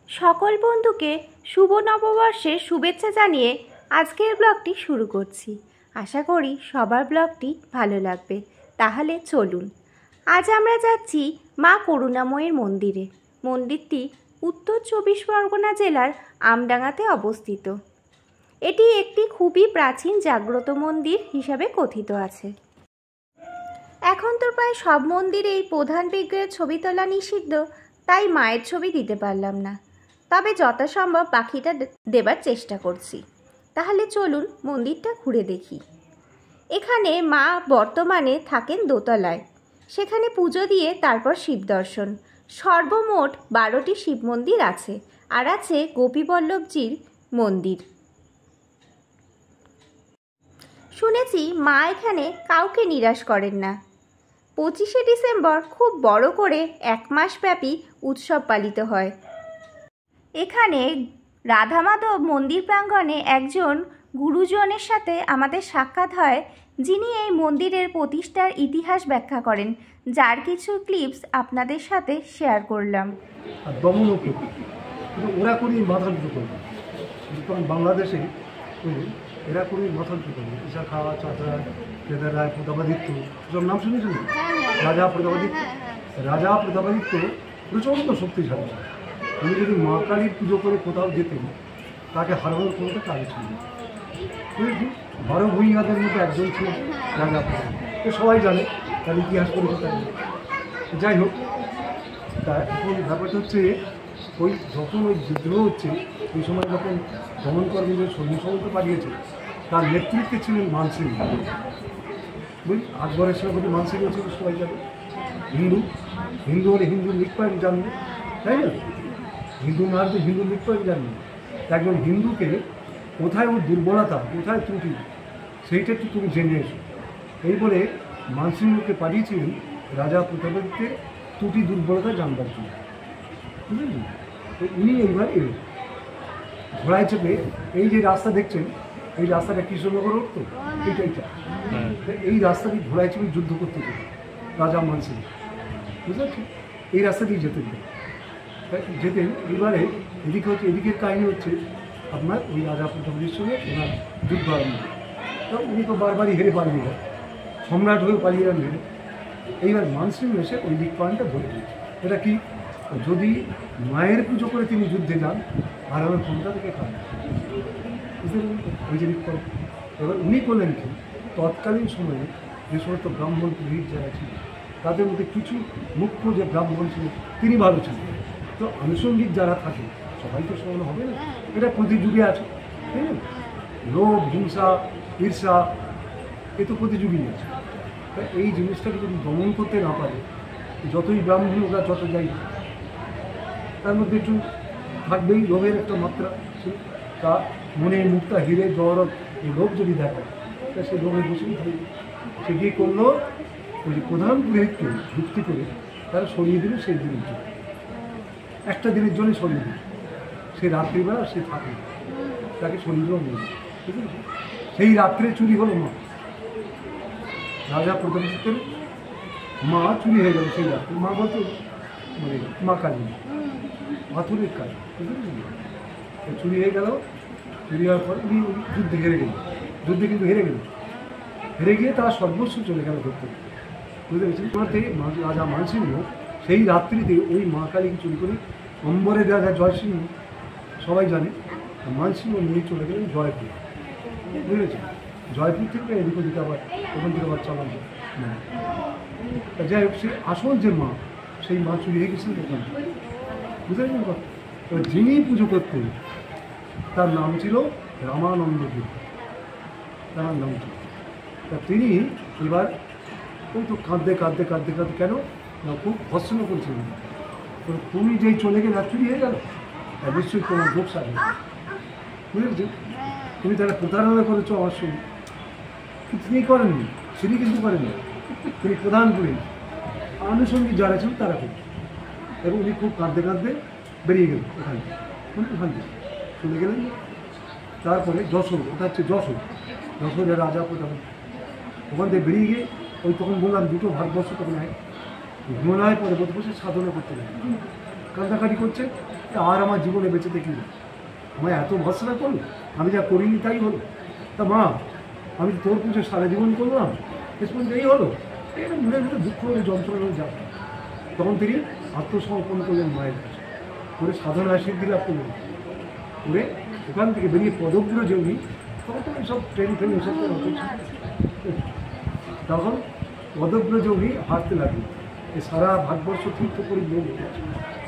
সকল বন্ধুকে শুভ নববর্ষের শুভেচ্ছা জানিয়ে আজকের ব্লগটি শুরু করছি। আশা করি সবার ব্লগটি ভালো লাগবে। তাহলে চলুন, আজ আমরা যাচ্ছি মা করুণাময়ীর মন্দিরে। মন্দিরটি উত্তর 24 পরগনা জেলার আমডাঙ্গাতে অবস্থিত। এটি একটি খুবই প্রাচীন জাগ্রত মন্দির হিসাবে কথিত আছে। এখন তো প্রায় সব মন্দিরেই প্রধান বিগ্রহের ছবি তোলা নিষিদ্ধ, তাই মায়ের ছবি দিতে পারলাম না, তবে যথাসম্ভব বাকিটা দেবার চেষ্টা করছি। তাহলে চলুন মন্দিরটা ঘুরে দেখি। এখানে মা বর্তমানে থাকেন দোতলায়, সেখানে পুজো দিয়ে তারপর শিব দর্শন। সর্বমোট 12টি শিব মন্দির আছে, আর আছে গোপীবল্লভজির মন্দির। শুনেছি মা এখানে কাউকে নিরাশ করেন না। 25শে ডিসেম্বর খুব বড় করে 1 মাস ব্যাপী উৎসব পালিত হয়। এখানে রাধা মাধব মন্দির প্রাঙ্গণে একজন গুরুজনের সাথে আমাদের সাক্ষাৎ হয়, যিনি এই মন্দিরের প্রতিষ্ঠার ইতিহাস ব্যাখ্যা করেন, যার কিছু ক্লিপস আপনাদের সাথে শেয়ার করলাম। ওরা করি মাথার দুটো বাংলাদেশে এরা করি মাথার দুটো ঈশা খাওয়া চাচা কেদার রায় প্রতাপাদিত্য সব নাম শুনেছেন? রাজা প্রতাপাদিত্য প্রচণ্ড শক্তিশালী। উনি যদি মা কালীর পুজো করে কোথাও যেতেন, তাকে হারানোর কোনোটা কাজ ছিল। বুঝেছি, 12 ভূঁইয়াদের মধ্যে একজন ছিল রাজা প্রতাপাদিত্য। সবাই জানে, তার ইতিহাস পরিচিত। যাই হোক, তা এখন ব্যাপারটা হচ্ছে ওই যখন ওই বিদ্রোহ হচ্ছে, ওই সময় যখন দমনকর্মীদের সৈন্য সামন্ত পাঠিয়েছে, তার নেতৃত্বে ছিলেন মানসিং। আকবরের সেনাপতি মানসিং ছিল, সবাই জানে। হিন্দু হলে হিন্দু লিগ পয়েন্ট জানবে, তাই না? হিন্দু না হলে হিন্দু লিগ পয়েন্ট জানবে। একজন হিন্দুকে কোথায় ওর দুর্বলতা, কোথায় ত্রুটি, সেইটা একটু তুমি জেনে এসো। এই বলে মানসিংহকে পাঠিয়েছিলেন রাজা প্রতাপাদিত্যের ত্রুটি দুর্বলতা জানবার জন্য। বুঝলেন? তো উনি এইবার এলেন ঘোড়ায় চেপে। এই যে রাস্তা দেখছেন, এই রাস্তাটা কৃষ্ণনগর রোড, তো এইটা এই রাস্তা দিয়ে ঘোড়ায় চেপে যুদ্ধ করতে যেত রাজা মানসিং। বুঝতে পারছি? এই রাস্তা দিয়ে যেতেন। এবারে এদিকে হচ্ছে, এদিকের কাহিনী হচ্ছে আপনার ওই রাজা প্রতাপাদিত্যের সঙ্গে ওনার যুদ্ধ আরম্ভ। তো উনি তো বারবারই হেরে পালিয়ে যান, সম্রাট হয়েও পালিয়ে যান হেরে। এইবার মানসিং এসে ওই লিগ পয়েন্টটা ধরে দিয়েছে। এটা কি, যদি মায়ের পুজো করে তিনি যুদ্ধে যান, আর আমার ক্ষমতা থেকে খান। বুঝতে পারলেন? ওই যে লিগ পয়েন্ট। এবার উনি করলেন কি, তৎকালীন সময়ে যে সমস্ত ব্রাহ্মণ পুরোহিত যারা ছিল, তাদের মধ্যে কিছু মুখ্য যে ব্রাহ্মণ ছিল, তিনি ভালো ছিলেন। তো আনুষঙ্গিক যারা থাকে, সবাই তো সমান হবে না, এটা প্রতিযুগে আছে, তাই না? লোভ, হিংসা, ঈর্ষা, এ তো প্রতিযোগী আছে। তাই এই জিনিসটাকে যদি দমন করতে না পারে, যতই ব্রাহ্মণ ওরা যত যাই, তার মধ্যে একটু থাকবেই লোভের একটা মাত্রা। তা মনে মুক্তা হিরে জহরত, এই লোভ যদি দেখায়, তা সে লোভে বসেই থাকবে। সে গিয়ে করলো, ওই প্রধান পুরোহিতকে যুক্তি করে তারা সরিয়ে দিল সেই দিনের জন্য, একটা দিনের জন্য সরিয়ে দিল। সে রাত্রিবেলা সে থাকে, তাকে সরিয়ে দেওয়া নেই। ঠিক আছে? সেই রাত্রে চুরি হলো মা, রাজা প্রতাপাদিত্যের মা চুরি হয়ে গেল সেই রাত্রে। মা বলতো মানে মা কালী, পাথরের কাজ। চুরি হয়ে গেল। চুরি হওয়ার পর উনি যুদ্ধে হেরে গেল। যুদ্ধে কিন্তু হেরে গেল। হেরে গিয়ে তার সর্বস্ব চলে গেল ধরতে। বুঝতে পেরেছেন? ওনাতে রাজা মানসিংহ সেই রাত্রিতে ওই মা কালীকে চুরি করে অম্বরে রাজা জয়সিংহ, সবাই জানে, মানসিংহ নিয়ে চলে গেলেন জয়পুর। বুঝেছেন? জয়পুর থেকে এদিক ওদিকে আবার ওখান থেকে আবার চালান যায়। যাই হোক, সে আসল যে মা, সেই মা চুরি হয়ে গেছিলেন ওখান থেকে। বুঝতে পেরেছেন কথা? তো যিনি পুজো করতেন, তার নাম ছিল রামানন্দ দেব, তার নাম ছিল। তা তিনি এবার ওই তো কাঁদতে কেন না, খুব ভৎসনা করেছিলেন। তো তুমি যেই চলে গেলে চুরি হয়ে গেল, নিশ্চয়ই তোমার দোষ আছে। বুঝেছেন? তুমি তারা প্রতারণা করেছো আমার সঙ্গে। তিনি করেননি, তিনি কিন্তু করেননি, তিনি প্রধান পুরোহিত, আনুষঙ্গিক যারা ছিল তারা করত। এবং উনি খুব কাঁদতে বেরিয়ে গেলেন ওখান থেকে। ওখান থেকে চলে গেলেন। তারপরে যশোর, ওটা হচ্ছে যশোরের রাজা প্রতাপাদিত্য। ওখান থেকে বেরিয়ে গিয়ে ওই তখন বললাম দুটো ভারতবর্ষ তখন হয়, হিমালয় পরে বসে সাধনা করতে লাগে, কান্দাকাটি করছে। আর আমার জীবনে বেঁচে দেখি না, আমায় এত ভর্সনা করলো, আমি যা করিনি তাই হলো। তা মা, আমি তোর পুজো সারা জীবন করলাম, শেষ পর্যন্ত এই হলো। এটা মনের ভিতরে দুঃখ হলে যন্ত্রণা যাবে। তখন তিনি আত্মসমর্পণ করলেন মায়ের কাছে, করে সাধনা সিদ্ধি লাভ করলেন, করে ওখান থেকে বেরিয়ে পদব্র যে উনি, তখন তো এইসব ট্রেন ফ্রেন এসব তো অত ছিল। তখন পদব্র যে উনি হাঁটতে লাগলেন, এই সারা ভারতবর্ষ তীর্থ পরিভ্রমণ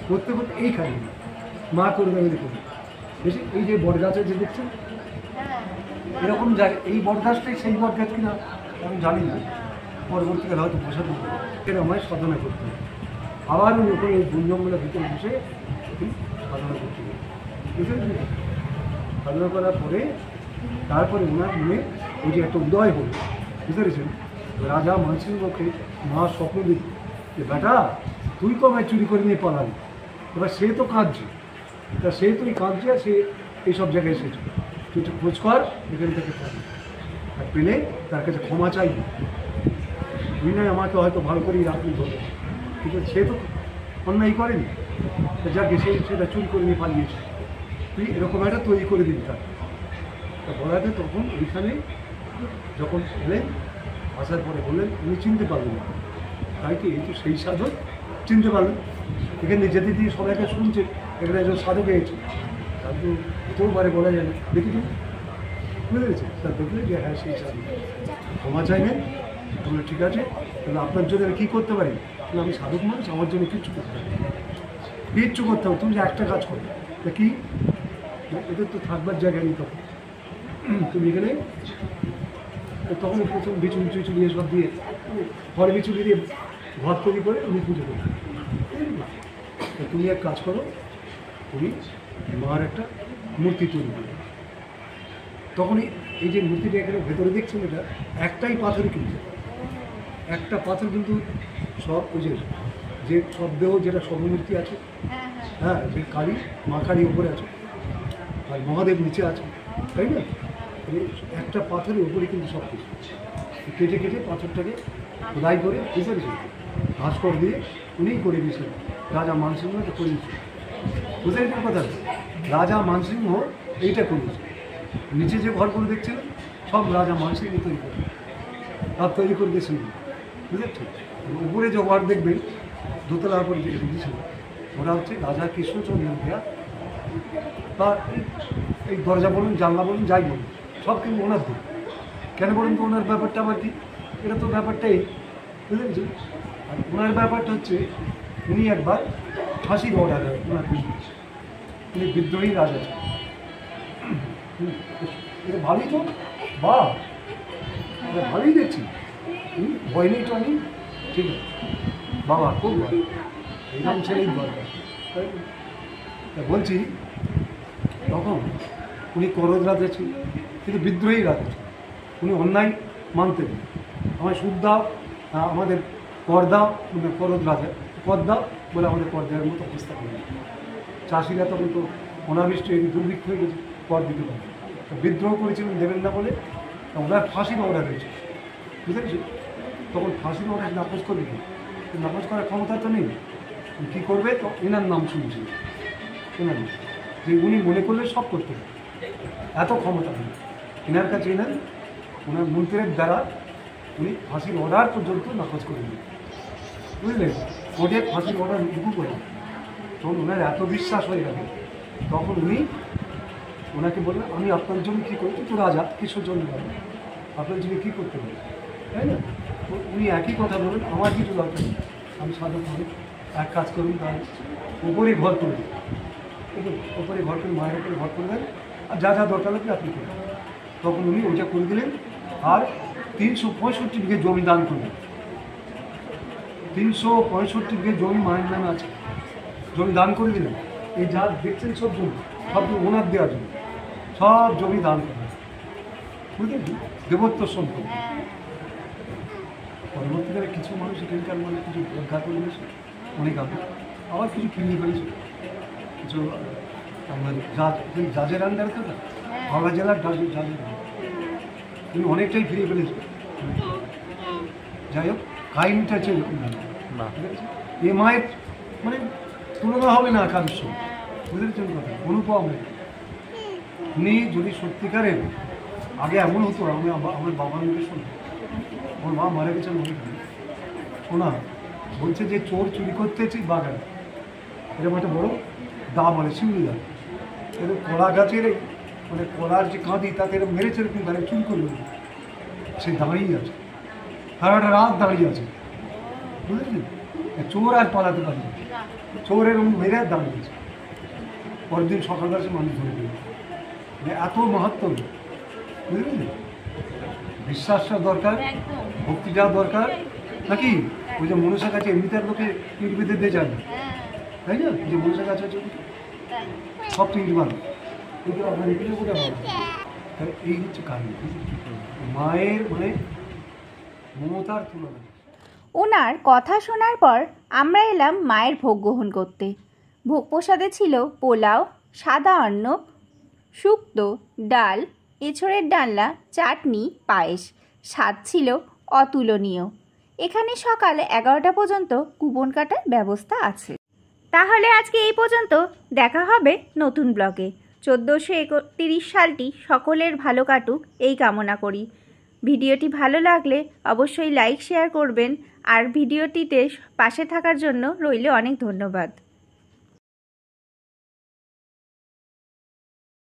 করতে করতে এইখানে মা করে দেবে দেখুন। বেশি এই যে বটগাছে যে দেখছেন এরকম জায়গায়, এই বটগাছটাই সেই বটগাছ কিনা আমি জানি না, পরবর্তীকালে হয়তো বসে থাকবে, এটা আমায় সাধনা করতে হবে। আবার উনি ওখানে এই বন জঙ্গলের ভিতরে বসে সাধনা করতে হবে, বুঝলেন? সাধনা করার পরে তারপরে ওনার মনে ওই যে একটা উদয় হল, বুঝতে পেরেছেন? রাজা মানসিংহকে মা স্বপ্ন দিল যে বেটা তুই তো আমায় চুরি করে নিয়ে পালালি, এবার সে তো কাঁদছে, তা সে তুই কাঁদছে আর সে এইসব জায়গায় এসেছে, তুই একটু খোঁজ কর এখান থেকে থাকবি, আর পেলে তার কাছে ক্ষমা চাইবি। তুই নয় আমাকে হয়তো ভালো করেই রাখবি ধরে, কিন্তু সে তো অন্যায় করেনি, যাকে সে সেটা চুরি করে নিয়ে পালিয়েছে, তুই এরকম একটা তৈরি করে দিবি তার। তা বলাতে তখন ওইখানে যখন এলেন, আসার পরে বললেন উনি চিনতে পারবেন না, তাই কি এই তো সেই সাধক, চিনতে পারলেন। এখানে যেতে দিয়ে সবাইকে শুনছে এখানে একজন সাধক এসেছে, তার তো হতেও পারে বলা যায় না, দেখি তুমি বুঝতে পেরেছে? তার দেখলে যে হ্যাঁ সেই সাধক, ক্ষমা চাইবেন। বললো ঠিক আছে, তাহলে আপনার জন্য আমি কী করতে পারি? তাহলে আমি সাধক মানুষ, আমার জন্য কিচ্ছু করতে হবে, কিচ্ছু করতে হবে, তুমি যে একটা কাজ করো। তা কি? এদের তো থাকবার জায়গা নেই, তখন তুমি এখানে তখন প্রথম বিচুন টিচুন দিয়ে সব দিয়ে ঘরে বিচুলি দিয়ে ঘর তৈরি করে উনি পুজো করেন। তুমি এক কাজ করো, তুমি মার একটা মূর্তি তৈরি করো। তখনই এই যে মূর্তিটা এখানে ভেতরে দেখছেন, এটা একটাই পাথর, কিন্তু একটা পাথর, কিন্তু সব ওই যে সব দেহ যেটা সর্বমূর্তি আছে, হ্যাঁ, যে কালী মা কালী উপরে আছে আর মহাদেব নিচে আছে, তাই না? একটা পাথরের উপরে কিন্তু সব কিছু কেটে কেটে পাথরটাকে খোদাই করে বুঝতে পেরেছেন, ভাস্কর দিয়ে উনিই করে দিয়েছেন। রাজা মানসিংহ এটা করে দিয়েছে, বুঝতে পেরেছেন কথা? রাজা মানসিংহ এইটা করেছে। নিচে যে ঘরগুলো দেখছিলেন সব রাজা মানসিংহ তৈরি করে, তার তৈরি করে দিয়েছেন, বুঝেছেন? উপরে যে ঘর দেখবেন দোতলার উপরে যে দিয়েছিল, ওরা হচ্ছে রাজা কৃষ্ণচন্দ্র দেয়া। তার এই দরজা বলুন, জানলা বলুন, যাই বলুন, সব কিন্তু ওনার দিন। কেন বলুন তো? ওনার ব্যাপারটা আবার কি? এটা তো ব্যাপারটাই, বুঝতে পেরেছেন? আর ওনার ব্যাপারটা হচ্ছে উনি একবার ফাঁসির অর্ডার দেন ওনার বিরুদ্ধে, উনি বিদ্রোহী রাজা। এটা ভালোই তো, বা এটা ভালোই দেখছি, ভয় নেই তো আমি, ঠিক আছে বাবা, খুব ভালো, এইরকম ছেলেই দরকার। বলছি তখন উনি করদ রাজা ছিল, কিন্তু বিদ্রোহী রাজা ছিল। উনি অন্যায় মানতেন, আমায় সুদ দাও, আমাদের কর দাও, করদ রাজা কর দাও বলে আমাদের কর দেওয়ার মতো অবস্থা করে। চাষিরা তখন তো অনাবৃষ্টি হয়ে দুর্ভিক্ষ হয়ে গেছে, কর দিতে পারে, বিদ্রোহ করেছিলেন, দেবেন না বলে ওনার ফাঁসির অর্ডার হয়েছে, বুঝতে পেরেছি? তখন ফাঁসির অর্ডার নাকচ করে দিল, নাকচ করার ক্ষমতা তো নেই, কী করবে? তো এনার নাম শুনছিল, এনার নাম, যে উনি মনে করলে সব করতে পারে, এত ক্ষমতা নেই এনার কাছে। এনার ওনার মন্ত্রের দ্বারা উনি ফাঁসির অর্ডার পর্যন্ত নাকচ করে দিলেন, বুঝলেন? কোর্টে ফাঁসির অর্ডার লিখু করে, তখন ওনার এত বিশ্বাস হয়ে গেল, তখন উনি ওনাকে বললেন আমি আপনার জন্য কী করি? তো রাজা কৃষ্ণচন্দ্র রাজা, আপনার জন্য কী করতে পারি, তাই না? তো উনি একই কথা বলেন, আমার কিছু দরকার নেই, আমি সাধক মানুষ, এক কাজ করুন, তার উপরে ঘর করে দিন, ওপরে ঘর করে মায়ের উপরে ঘর করে দেন, আর যা যা দরকার লাগবে আপনি করবেন। তখন উনি ওইটা করে দিলেন, আর 365 বিঘে জমি দান করলেন। 365 বিঘে জমি মায়ের নামে আছে, জমি দান করে দিলেন। এই যা দেখছেন সব জমি, সব ওনার দেওয়ার জন্য সব জমি দান করলেন, বুঝলেন? দেবত্ব সম্পদ। পরবর্তীকালে কিছু মানুষ এখানকার মানে কিছু রক্ষা করে নিয়েছে, অনেক আগে আবার কিছু কিনে ফেলেছে, কিছু আমাদের জাজের আন্ডারে তো না, হাওড়া জেলার জাজের তিনি অনেকটাই ফিরিয়ে ফেলেছে। যাই হোক, কাহিনিটা হচ্ছে এরকম, ঠিক আছে? এ মায়ের মানে তুলনা হবে না কারোর সঙ্গে, বুঝেছেন কথা, অনুপম উনি যদি সত্যিকারের আগে এমন হতো, আমি আমার বাবার মুখে শুনি, ওর মা মারা গেছেন অনেক শোনা, বলছে যে চোর চুরি করতে এসেছি বাগানে, এরকম একটা বড় দা বলে শিউলি দা, এরকম কলা গাছের মানে কলার যে কাঁদি তাতে এরকম মেরেছে, এরকম গাড়ি চুরি করবে, সে দাঁড়িয়ে আছে, সারাটা রাত দাঁড়িয়ে আছে, বুঝেছেন? চোর আর পালাতে পারে, চোর এরকম মেরে আর দাঁড়িয়ে আছে, পরের দিন সকালবেলা সে মানুষ ধরে দিল, মানে এত মাহাত্ম, বুঝলেন? বিশ্বাসটা দরকার, ভক্তিটা দরকার, নাকি? ওই যে মনসা গাছে এমনিতে লোকে ইট বেঁধে দিয়ে যায় না, তাই না? যে মনসা গাছ আছে সব তো ইট বাঁধে, কিন্তু আপনার এগুলো করে হবে, তাই এই হচ্ছে কাহিনী। মায়ের মানে মমতার তুলনা। ওনার কথা শোনার পর আমরা এলাম মায়ের ভোগ গ্রহণ করতে। ভোগ প্রসাদে ছিল পোলাও, সাদা অন্ন, শুক্তো, ডাল, এঁচড়ের ডালনা, চাটনি, পায়েস। স্বাদ ছিল অতুলনীয়। এখানে সকাল 11টা পর্যন্ত কুপন কাটার ব্যবস্থা আছে। তাহলে আজকে এই পর্যন্ত, দেখা হবে নতুন ব্লগে। 1431 সালটি সকলের ভালো কাটুক এই কামনা করি। ভিডিওটি ভালো লাগলে অবশ্যই লাইক শেয়ার করবেন, আর ভিডিওটিতে পাশে থাকার জন্য রইল অনেক ধন্যবাদ।